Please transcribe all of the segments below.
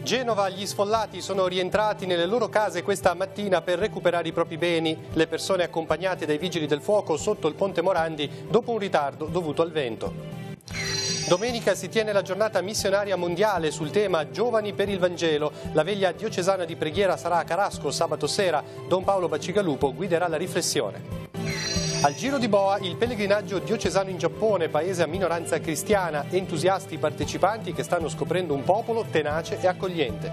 Genova, gli sfollati sono rientrati nelle loro case questa mattina per recuperare i propri beni. Le persone accompagnate dai vigili del fuoco sotto il ponte Morandi dopo un ritardo dovuto al vento. Domenica si tiene la giornata missionaria mondiale sul tema Giovani per il Vangelo. La veglia diocesana di preghiera sarà a Carasco sabato sera. Don Paolo Bacigalupo guiderà la riflessione. Al Giro di Boa il pellegrinaggio diocesano in Giappone, paese a minoranza cristiana, entusiasti partecipanti che stanno scoprendo un popolo tenace e accogliente.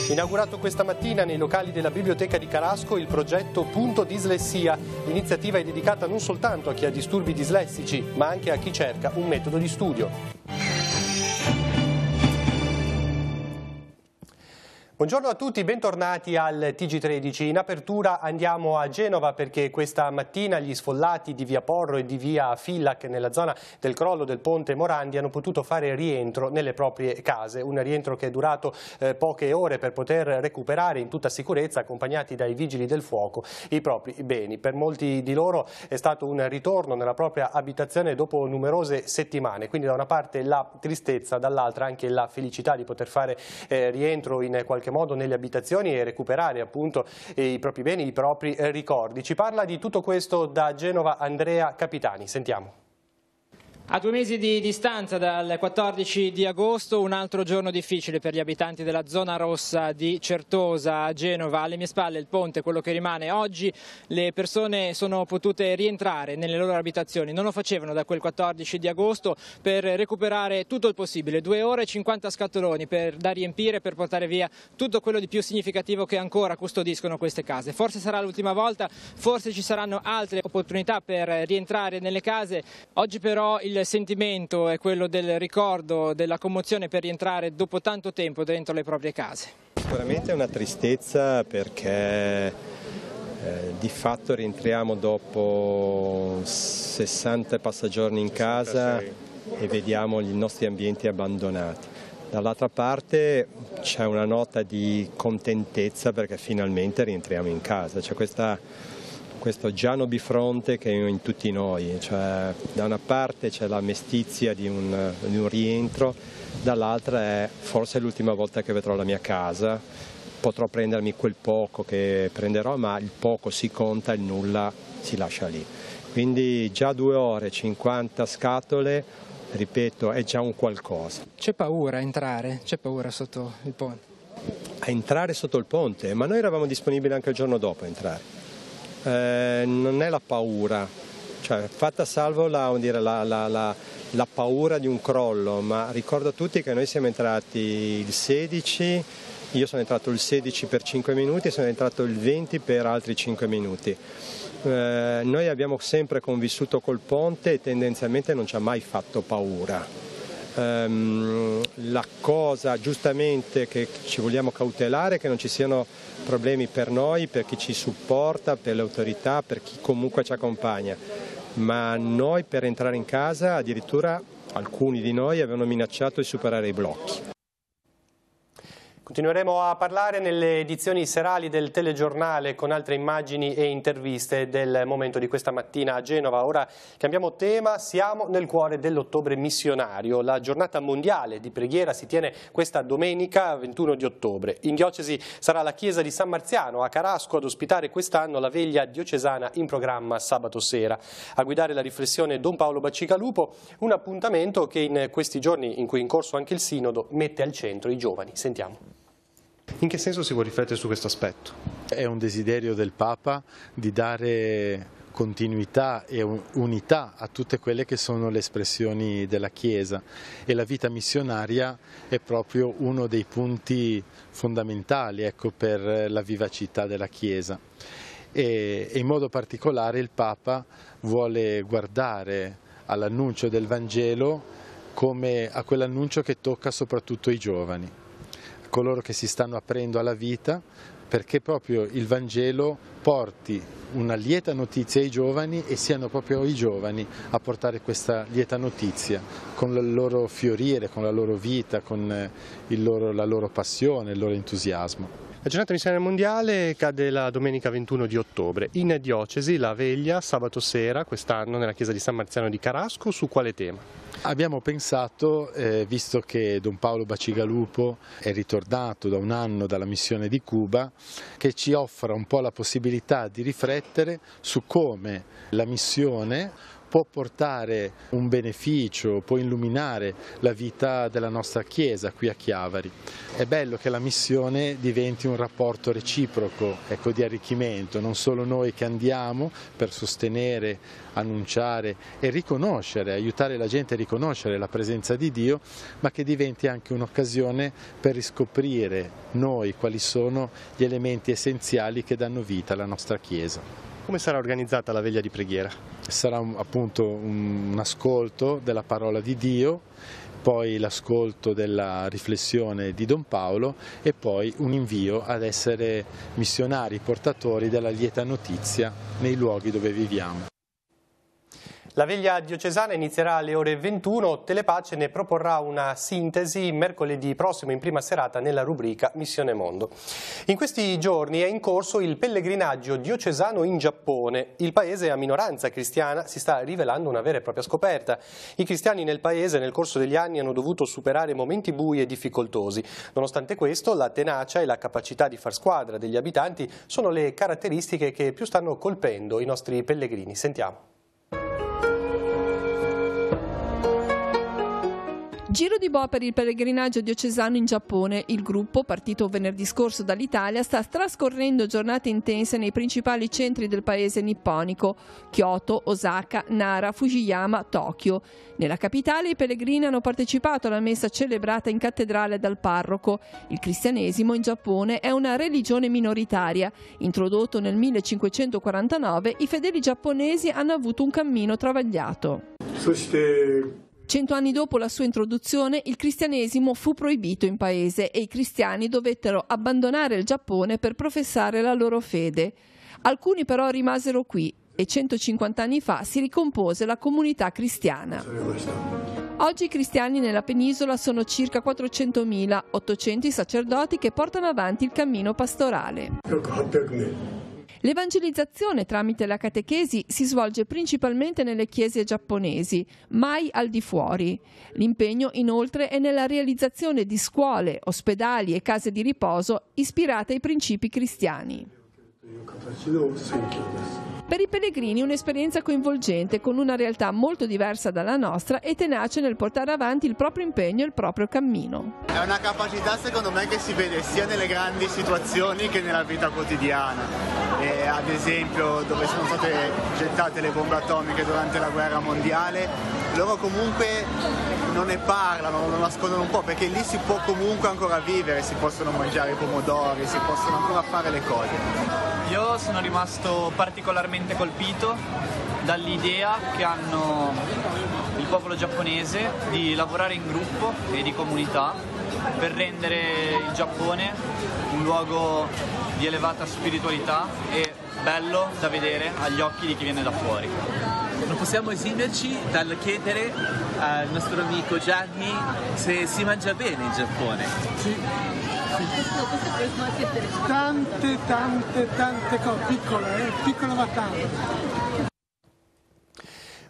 Inaugurato questa mattina nei locali della Biblioteca di Carasco il progetto Punto Dislessia. L'iniziativa è dedicata non soltanto a chi ha disturbi dislessici, ma anche a chi cerca un metodo di studio. Buongiorno a tutti, bentornati al TG13. In apertura andiamo a Genova perché questa mattina gli sfollati di via Porro e di via Fillac nella zona del crollo del ponte Morandi hanno potuto fare rientro nelle proprie case. Un rientro che è durato poche ore per poter recuperare in tutta sicurezza, accompagnati dai vigili del fuoco, i propri beni. Per molti di loro è stato un ritorno nella propria abitazione dopo numerose settimane. Quindi da una parte la tristezza, dall'altra anche la felicità di poter fare rientro in qualche modo nelle abitazioni e recuperare appunto i propri beni, i propri ricordi. Ci parla di tutto questo da Genova Andrea Capitani, sentiamo. A 2 mesi di distanza dal 14 di agosto, un altro giorno difficile per gli abitanti della zona rossa di Certosa a Genova. Alle mie spalle il ponte, quello che rimane. Oggi le persone sono potute rientrare nelle loro abitazioni, non lo facevano da quel 14 di agosto per recuperare tutto il possibile. 2 ore e 50 scatoloni da riempire, per portare via tutto quello di più significativo che ancora custodiscono queste case. Forse sarà l'ultima volta, forse ci saranno altre opportunità per rientrare nelle case. Oggi però il sentimento è quello del ricordo, della commozione per rientrare dopo tanto tempo dentro le proprie case. Sicuramente è una tristezza perché di fatto rientriamo dopo 60 passagiorni in casa e vediamo i nostri ambienti abbandonati. Dall'altra parte c'è una nota di contentezza perché finalmente rientriamo in casa, c'è questo Giano bifronte che è in tutti noi, cioè da una parte c'è la mestizia di un rientro, dall'altra è forse l'ultima volta che vedrò la mia casa, potrò prendermi quel poco che prenderò, ma il poco si conta, il nulla si lascia lì. Quindi già 2 ore, 50 scatole, ripeto, è già un qualcosa. C'è paura a entrare? C'è paura sotto il ponte? A entrare sotto il ponte? Ma noi eravamo disponibili anche il giorno dopo a entrare. Non è la paura, cioè fatta salvo la paura di un crollo, ma ricordo a tutti che noi siamo entrati il 16, io sono entrato il 16 per 5 minuti e sono entrato il 20 per altri 5 minuti. Noi abbiamo sempre convissuto col ponte e tendenzialmente non ci ha mai fatto paura. La cosa giustamente che ci vogliamo cautelare è che non ci siano problemi per noi, per chi ci supporta, per le autorità, per chi comunque ci accompagna, ma noi per entrare in casa addirittura alcuni di noi avevano minacciato di superare i blocchi. Continueremo a parlare nelle edizioni serali del telegiornale con altre immagini e interviste del momento di questa mattina a Genova. Ora cambiamo tema, siamo nel cuore dell'ottobre missionario. La giornata mondiale di preghiera si tiene questa domenica 21 di ottobre. In diocesi sarà la chiesa di San Marziano a Carasco ad ospitare quest'anno la veglia diocesana in programma sabato sera. A guidare la riflessione Don Paolo Bacigalupo, un appuntamento che in questi giorni in cui è in corso anche il Sinodo mette al centro i giovani. Sentiamo. In che senso si vuole riflettere su questo aspetto? È un desiderio del Papa di dare continuità e unità a tutte quelle che sono le espressioni della Chiesa, e la vita missionaria è proprio uno dei punti fondamentali, ecco, per la vivacità della Chiesa. E in modo particolare il Papa vuole guardare all'annuncio del Vangelo come a quell'annuncio che tocca soprattutto i giovani, coloro che si stanno aprendo alla vita, perché proprio il Vangelo porti una lieta notizia ai giovani e siano proprio i giovani a portare questa lieta notizia con il loro fiorire, con la loro vita, con la loro passione, il loro entusiasmo. La giornata missionaria mondiale cade la domenica 21 di ottobre. In diocesi la veglia sabato sera, quest'anno nella chiesa di San Marziano di Carasco, su quale tema? Abbiamo pensato, visto che Don Paolo Bacigalupo è ritornato da un anno dalla missione di Cuba, che ci offra un po' la possibilità di riflettere su come la missione può portare un beneficio, può illuminare la vita della nostra Chiesa qui a Chiavari. È bello che la missione diventi un rapporto reciproco, di arricchimento, non solo noi che andiamo per sostenere, annunciare e riconoscere, aiutare la gente a riconoscere la presenza di Dio, ma che diventi anche un'occasione per riscoprire noi quali sono gli elementi essenziali che danno vita alla nostra Chiesa. Come sarà organizzata la veglia di preghiera? Sarà appunto un ascolto della parola di Dio, poi l'ascolto della riflessione di Don Paolo e poi un invio ad essere missionari portatori della lieta notizia nei luoghi dove viviamo. La veglia diocesana inizierà alle ore 21, Telepace ne proporrà una sintesi mercoledì prossimo in prima serata nella rubrica Missione Mondo. In questi giorni è in corso il pellegrinaggio diocesano in Giappone. Il paese a minoranza cristiana si sta rivelando una vera e propria scoperta. I cristiani nel paese nel corso degli anni hanno dovuto superare momenti bui e difficoltosi. Nonostante questo, la tenacia e la capacità di far squadra degli abitanti sono le caratteristiche che più stanno colpendo i nostri pellegrini. Sentiamo. Giro di boa per il pellegrinaggio diocesano in Giappone. Il gruppo, partito venerdì scorso dall'Italia, sta trascorrendo giornate intense nei principali centri del paese nipponico: Kyoto, Osaka, Nara, Fujiyama, Tokyo. Nella capitale i pellegrini hanno partecipato alla messa celebrata in cattedrale dal parroco. Il cristianesimo in Giappone è una religione minoritaria. Introdotto nel 1549, i fedeli giapponesi hanno avuto un cammino travagliato. 100 anni dopo la sua introduzione, il cristianesimo fu proibito in paese e i cristiani dovettero abbandonare il Giappone per professare la loro fede. Alcuni però rimasero qui e 150 anni fa si ricompose la comunità cristiana. Oggi i cristiani nella penisola sono circa 400.000, 800 i sacerdoti che portano avanti il cammino pastorale. L'evangelizzazione tramite la catechesi si svolge principalmente nelle chiese giapponesi, mai al di fuori. L'impegno inoltre è nella realizzazione di scuole, ospedali e case di riposo ispirate ai principi cristiani. Per i pellegrini un'esperienza coinvolgente con una realtà molto diversa dalla nostra e tenace nel portare avanti il proprio impegno e il proprio cammino. È una capacità secondo me che si vede sia nelle grandi situazioni che nella vita quotidiana. Ad esempio dove sono state gettate le bombe atomiche durante la guerra mondiale, loro comunque non ne parlano, lo nascondono un po' perché lì si può comunque ancora vivere, si possono mangiare i pomodori, si possono ancora fare le cose. Io sono rimasto particolarmente colpito dall'idea che hanno il popolo giapponese di lavorare in gruppo e di comunità per rendere il Giappone un luogo di elevata spiritualità e bello da vedere agli occhi di chi viene da fuori. Non possiamo esimerci dal chiedere al nostro amico Gianni se si mangia bene in Giappone. Sì. Tante cose, piccole ma tante.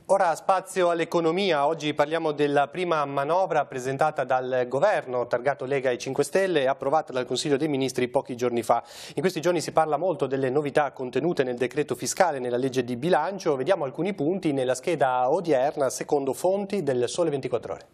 Ora spazio all'economia. Oggi parliamo della prima manovra presentata dal governo, targato Lega e 5 Stelle e approvata dal Consiglio dei Ministri pochi giorni fa. In questi giorni si parla molto delle novità contenute nel decreto fiscale e nella legge di bilancio. Vediamo alcuni punti nella scheda odierna secondo fonti del Sole 24 Ore.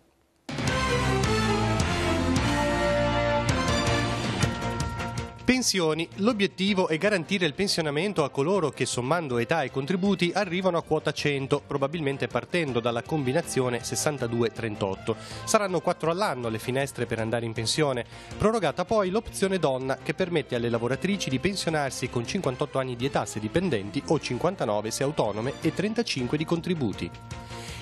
Pensioni. L'obiettivo è garantire il pensionamento a coloro che sommando età e contributi arrivano a quota 100, probabilmente partendo dalla combinazione 62-38. Saranno 4 all'anno le finestre per andare in pensione. Prorogata poi l'opzione donna che permette alle lavoratrici di pensionarsi con 58 anni di età se dipendenti o 59 se autonome e 35 di contributi.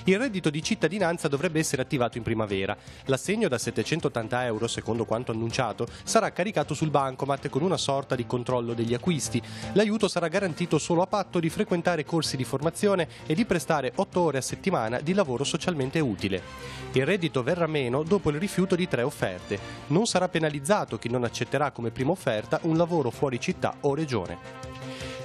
Il reddito di cittadinanza dovrebbe essere attivato in primavera. L'assegno da 780 euro, secondo quanto annunciato, sarà caricato sul bancomat con una sorta di controllo degli acquisti. L'aiuto sarà garantito solo a patto di frequentare corsi di formazione e di prestare 8 ore a settimana di lavoro socialmente utile. Il reddito verrà meno dopo il rifiuto di 3 offerte. Non sarà penalizzato chi non accetterà come prima offerta un lavoro fuori città o regione.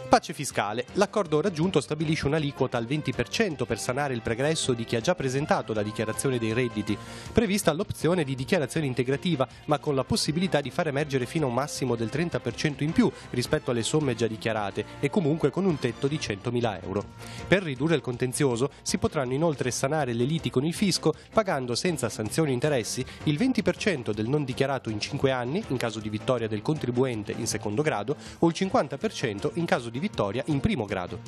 Pace fiscale. L'accordo raggiunto stabilisce un'aliquota al 20% per sanare il pregresso di chi ha già presentato la dichiarazione dei redditi, prevista l'opzione di dichiarazione integrativa, ma con la possibilità di far emergere fino a un massimo del 30% in più rispetto alle somme già dichiarate e comunque con un tetto di 100.000 euro. Per ridurre il contenzioso si potranno inoltre sanare le liti con il fisco pagando senza sanzioni o interessi il 20% del non dichiarato in 5 anni in caso di vittoria del contribuente in secondo grado o il 50% in caso di vittoria in primo grado.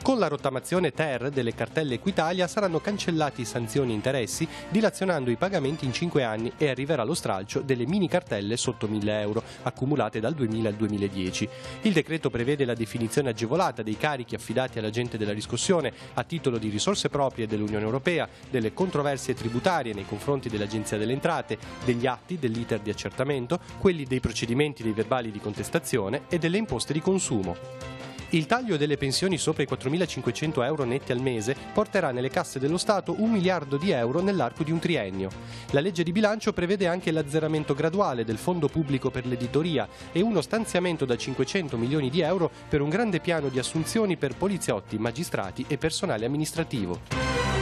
Con la rottamazione TER delle cartelle Equitalia saranno cancellati sanzioni e interessi, dilazionando i pagamenti in 5 anni e arriverà lo stralcio delle mini cartelle sotto 1.000 euro, accumulate dal 2000 al 2010. Il decreto prevede la definizione agevolata dei carichi affidati all'agente della riscossione a titolo di risorse proprie dell'Unione Europea, delle controversie tributarie nei confronti dell'Agenzia delle Entrate, degli atti dell'iter di accertamento, quelli dei procedimenti dei verbali di contestazione e delle imposte di consumo. Il taglio delle pensioni sopra i 4.500 euro netti al mese porterà nelle casse dello Stato 1 miliardo di euro nell'arco di un triennio. La legge di bilancio prevede anche l'azzeramento graduale del fondo pubblico per l'editoria e uno stanziamento da 500 milioni di euro per un grande piano di assunzioni per poliziotti, magistrati e personale amministrativo.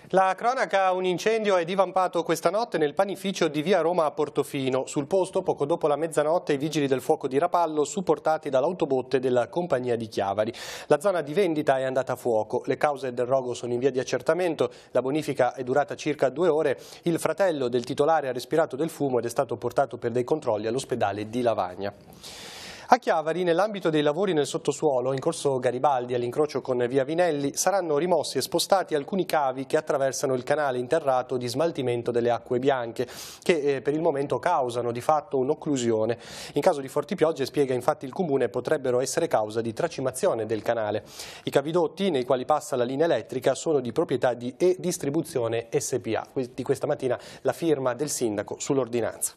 La cronaca: un incendio è divampato questa notte nel panificio di via Roma a Portofino. Sul posto, poco dopo la mezzanotte, i vigili del fuoco di Rapallo, supportati dall'autobotte della compagnia di Chiavari. La zona di vendita è andata a fuoco. Le cause del rogo sono in via di accertamento. La bonifica è durata circa 2 ore. Il fratello del titolare ha respirato del fumo ed è stato portato per dei controlli all'ospedale di Lavagna. A Chiavari, nell'ambito dei lavori nel sottosuolo, in corso Garibaldi all'incrocio con via Vinelli, saranno rimossi e spostati alcuni cavi che attraversano il canale interrato di smaltimento delle acque bianche, che per il momento causano di fatto un'occlusione. In caso di forti piogge, spiega infatti il Comune, potrebbero essere causa di tracimazione del canale. I cavidotti nei quali passa la linea elettrica sono di proprietà di E-Distribuzione SPA. Di questa mattina la firma del sindaco sull'ordinanza.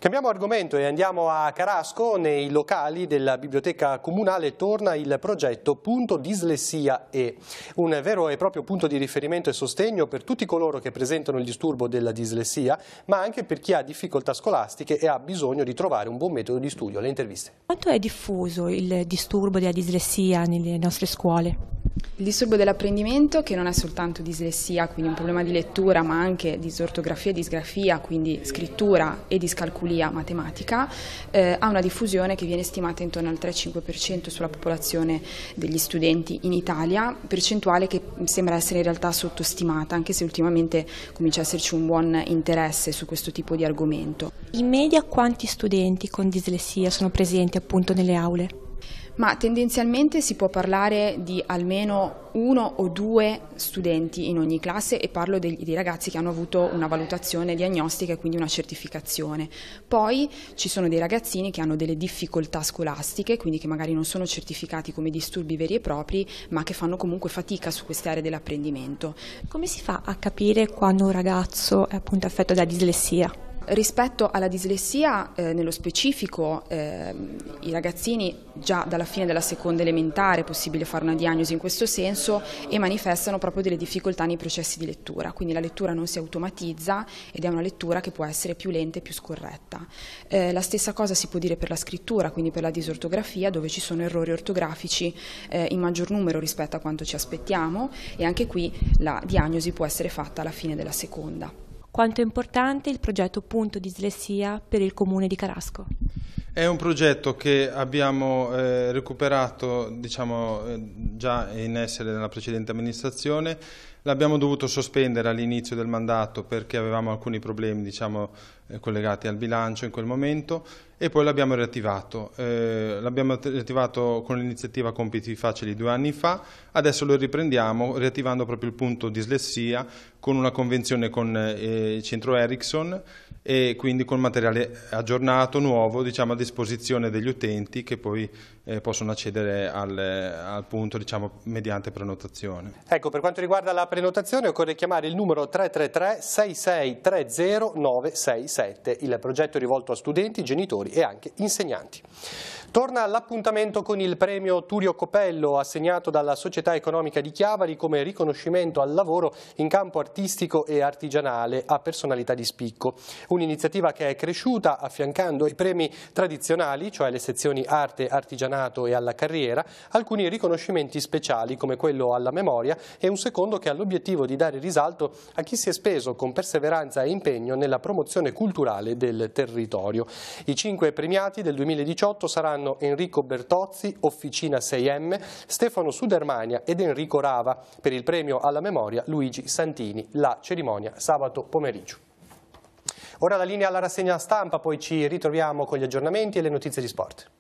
Cambiamo argomento e andiamo a Carasco. Nei locali della biblioteca comunale torna il progetto Punto Dislessia E, un vero e proprio punto di riferimento e sostegno per tutti coloro che presentano il disturbo della dislessia, ma anche per chi ha difficoltà scolastiche e ha bisogno di trovare un buon metodo di studio. Le interviste. Quanto è diffuso il disturbo della dislessia nelle nostre scuole? Il disturbo dell'apprendimento, che non è soltanto dislessia, quindi un problema di lettura, ma anche disortografia e disgrafia, quindi scrittura e discalculia matematica, ha una diffusione che viene stimata intorno al 3-5% sulla popolazione degli studenti in Italia, percentuale che sembra essere in realtà sottostimata, anche se ultimamente comincia a esserci un buon interesse su questo tipo di argomento. In media quanti studenti con dislessia sono presenti appunto nelle aule? Ma tendenzialmente si può parlare di almeno 1 o 2 studenti in ogni classe, e parlo dei ragazzi che hanno avuto una valutazione diagnostica e quindi una certificazione. Poi ci sono dei ragazzini che hanno delle difficoltà scolastiche, quindi che magari non sono certificati come disturbi veri e propri, ma che fanno comunque fatica su queste aree dell'apprendimento. Come si fa a capire quando un ragazzo è appunto affetto da dislessia? Rispetto alla dislessia, nello specifico, i ragazzini già dalla fine della seconda elementare è possibile fare una diagnosi in questo senso, e manifestano proprio delle difficoltà nei processi di lettura, quindi la lettura non si automatizza ed è una lettura che può essere più lenta e più scorretta. La stessa cosa si può dire per la scrittura, quindi per la disortografia, dove ci sono errori ortografici in maggior numero rispetto a quanto ci aspettiamo, e anche qui la diagnosi può essere fatta alla fine della seconda. Quanto è importante il progetto Punto Dislessia per il Comune di Carasco? È un progetto che abbiamo recuperato, già in essere nella precedente amministrazione. L'abbiamo dovuto sospendere all'inizio del mandato perché avevamo alcuni problemi collegati al bilancio in quel momento, e poi l'abbiamo riattivato. L'abbiamo riattivato con l'iniziativa Compiti Facili 2 anni fa, adesso lo riprendiamo riattivando proprio il punto dislessia con una convenzione con il centro Ericsson, e quindi con materiale aggiornato, nuovo, a disposizione degli utenti, che poi possono accedere al punto mediante prenotazione. Ecco, per quanto riguarda la prenotazione occorre chiamare il numero 333 6630 967. Il progetto è rivolto a studenti, genitori e anche insegnanti. Torna l'appuntamento con il premio Turio Copello, assegnato dalla Società Economica di Chiavari come riconoscimento al lavoro in campo artistico e artigianale a personalità di spicco. Un'iniziativa che è cresciuta affiancando ai premi tradizionali, cioè le sezioni arte, artigianato e alla carriera, alcuni riconoscimenti speciali come quello alla memoria e un secondo che ha l'obiettivo di dare risalto a chi si è speso con perseveranza e impegno nella promozione culturale del territorio. I 5 premiati del 2018 saranno Enrico Bertozzi, Officina 6M, Stefano Sudermania ed Enrico Rava. Per il premio alla memoria Luigi Santini. La cerimonia sabato pomeriggio. Ora la linea alla rassegna stampa, poi ci ritroviamo con gli aggiornamenti e le notizie di sport.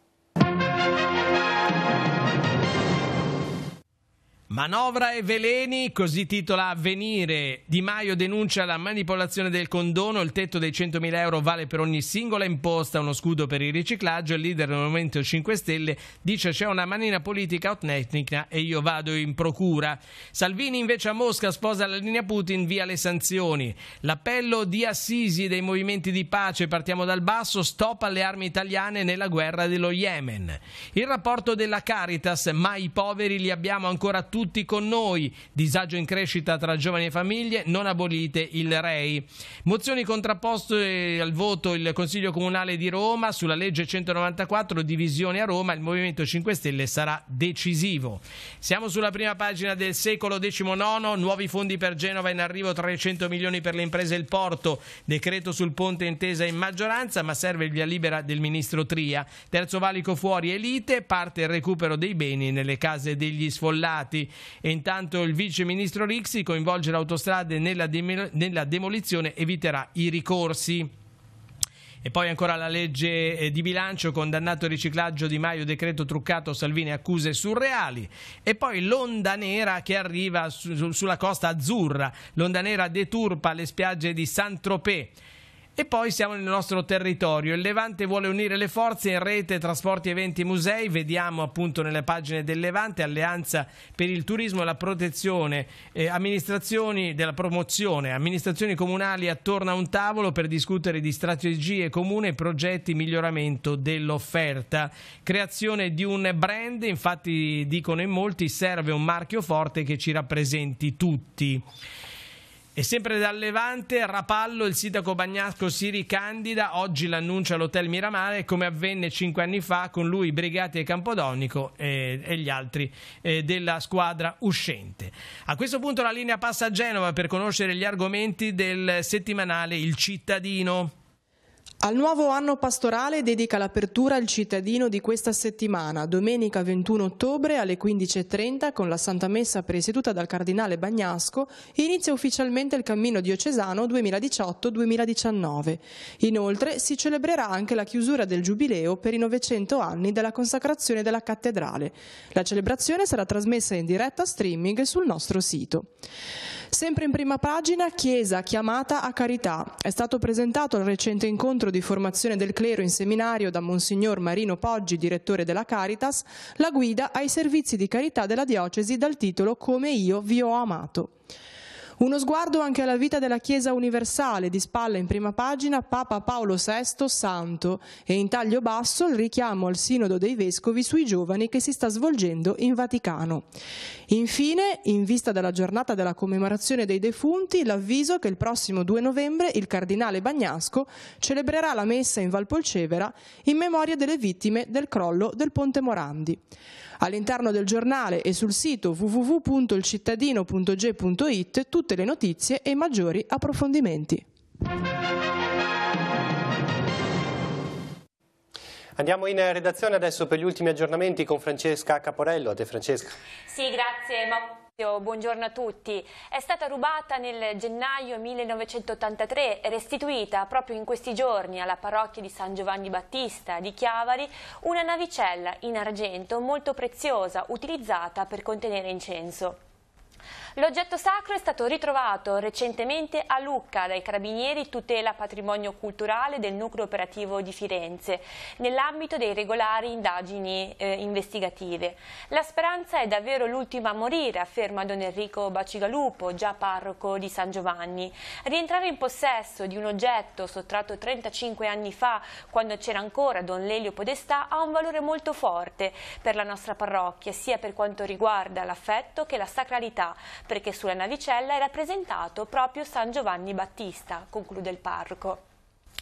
Manovra e veleni, così titola Avvenire. Di Maio denuncia la manipolazione del condono, il tetto dei 100.000 euro vale per ogni singola imposta, uno scudo per il riciclaggio. Il leader del Movimento 5 Stelle dice c'è una manina politica outetnica e io vado in procura. Salvini invece a Mosca sposa la linea Putin, via le sanzioni. L'appello di Assisi dei movimenti di pace, partiamo dal basso, stop alle armi italiane nella guerra dello Yemen. Il rapporto della Caritas, ma i poveri li abbiamo ancora tutti con noi, disagio in crescita tra giovani e famiglie, non abolite il REI. Mozioni contrapposte al voto il Consiglio Comunale di Roma sulla legge 194, divisione a Roma, il Movimento 5 Stelle sarà decisivo. Siamo sulla prima pagina del Secolo XIX, nuovi fondi per Genova, in arrivo 300 milioni per le imprese e il porto, decreto sul ponte intesa in maggioranza, ma serve il via libera del ministro Tria. Terzo valico fuori Elite, parte il recupero dei beni nelle case degli sfollati. E intanto il vice ministro Rixi coinvolge le autostrade nella demolizione, eviterà i ricorsi. E poi ancora la legge di bilancio, condannato il riciclaggio, Di Maio, decreto truccato, Salvini accuse surreali. E poi l'onda nera che arriva sulla Costa Azzurra, l'onda nera deturpa le spiagge di Saint-Tropez. E poi siamo nel nostro territorio. Il Levante vuole unire le forze in rete, trasporti, eventi e musei. Vediamo appunto nelle pagine del Levante, Alleanza per il turismo e la protezione, amministrazioni della promozione, amministrazioni comunali attorno a un tavolo per discutere di strategie comuni e progetti, miglioramento dell'offerta. Creazione di un brand, infatti dicono in molti serve un marchio forte che ci rappresenti tutti. E sempre dal Levante, Rapallo, il sindaco Bagnasco si ricandida, oggi l'annuncia all'Hotel Miramare, come avvenne 5 anni fa con lui, Brigati e Campodonico e gli altri della squadra uscente. A questo punto la linea passa a Genova per conoscere gli argomenti del settimanale Il Cittadino. Al nuovo anno pastorale dedica l'apertura al cittadino di questa settimana, domenica 21 ottobre alle 15:30 con la Santa Messa presieduta dal Cardinale Bagnasco, inizia ufficialmente il cammino diocesano 2018-2019. Inoltre si celebrerà anche la chiusura del Giubileo per i 900 anni della consacrazione della cattedrale. La celebrazione sarà trasmessa in diretta streaming sul nostro sito. Sempre in prima pagina, Chiesa chiamata a carità. È stato presentato al recente incontro di formazione del clero in seminario da Monsignor Marino Poggi, direttore della Caritas, la guida ai servizi di carità della diocesi dal titolo Come io vi ho amato. Uno sguardo anche alla vita della Chiesa universale, di spalla in prima pagina Papa Paolo VI Santo e in taglio basso il richiamo al Sinodo dei Vescovi sui giovani che si sta svolgendo in Vaticano. Infine, in vista della giornata della commemorazione dei defunti, l'avviso che il prossimo 2 novembre il Cardinale Bagnasco celebrerà la messa in Valpolcevera in memoria delle vittime del crollo del Ponte Morandi. All'interno del giornale e sul sito www.ilcittadino.ge.it tutte le notizie e i maggiori approfondimenti. Andiamo in redazione adesso per gli ultimi aggiornamenti con Francesca Caporello. A te Francesca. Sì, grazie Maurizio. Buongiorno a tutti. È stata rubata nel gennaio 1983 e restituita proprio in questi giorni alla parrocchia di San Giovanni Battista di Chiavari una navicella in argento molto preziosa utilizzata per contenere incenso. L'oggetto sacro è stato ritrovato recentemente a Lucca dai Carabinieri Tutela Patrimonio Culturale del Nucleo Operativo di Firenze, nell'ambito dei regolari indagini investigative. La speranza è davvero l'ultima a morire, afferma Don Enrico Bacigalupo, già parroco di San Giovanni. Rientrare in possesso di un oggetto sottratto 35 anni fa, quando c'era ancora Don Lelio Podestà, ha un valore molto forte per la nostra parrocchia, sia per quanto riguarda l'affetto che la sacralità, perché sulla navicella è rappresentato proprio San Giovanni Battista, conclude il parroco.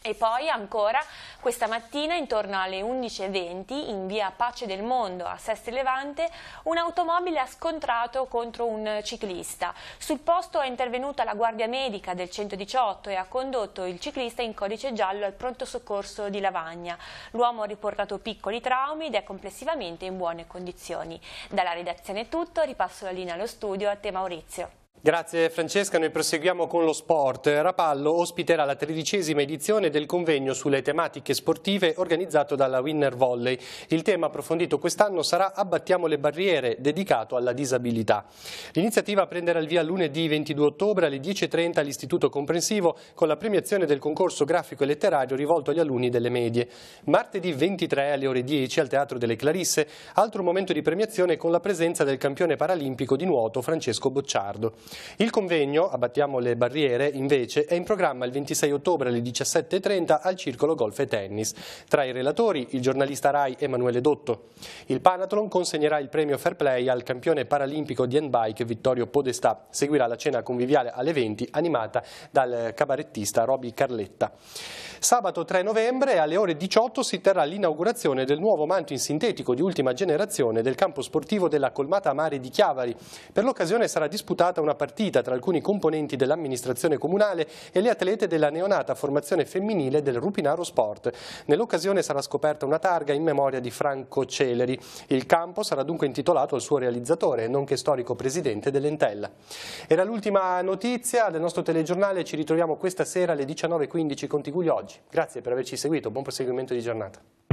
E poi ancora questa mattina intorno alle 11:20 in via Pace del Mondo a Seste Levante un'automobile ha scontrato contro un ciclista. Sul posto è intervenuta la guardia medica del 118 e ha condotto il ciclista in codice giallo al pronto soccorso di Lavagna. L'uomo ha riportato piccoli traumi ed è complessivamente in buone condizioni. Dalla redazione è tutto, ripasso la linea allo studio a te Maurizio. Grazie Francesca, noi proseguiamo con lo sport. Rapallo ospiterà la 13ª edizione del convegno sulle tematiche sportive organizzato dalla Winner Volley. Il tema approfondito quest'anno sarà Abbattiamo le barriere, dedicato alla disabilità. L'iniziativa prenderà il via lunedì 22 ottobre alle 10:30 all'Istituto Comprensivo con la premiazione del concorso grafico e letterario rivolto agli alunni delle medie. Martedì 23 alle ore 10 al Teatro delle Clarisse, altro momento di premiazione con la presenza del campione paralimpico di nuoto Francesco Bocciardo. Il convegno Abbattiamo le barriere, invece, è in programma il 26 ottobre alle 17:30 al Circolo Golf e Tennis. Tra i relatori il giornalista Rai Emanuele Dotto. Il Panathlon consegnerà il premio Fair Play al campione paralimpico di handbike Vittorio Podestà. Seguirà la cena conviviale alle 20 animata dal cabarettista Roby Carletta. Sabato 3 novembre alle ore 18 si terrà l'inaugurazione del nuovo manto in sintetico di ultima generazione del campo sportivo della Colmata Mare di Chiavari. Per l'occasione sarà disputata una partita tra alcuni componenti dell'amministrazione comunale e le atlete della neonata formazione femminile del Rupinaro Sport. Nell'occasione sarà scoperta una targa in memoria di Franco Celeri. Il campo sarà dunque intitolato al suo realizzatore, nonché storico presidente dell'Entella. Era l'ultima notizia del nostro telegiornale, ci ritroviamo questa sera alle 19:15 con TV Oggi. Grazie per averci seguito, buon proseguimento di giornata.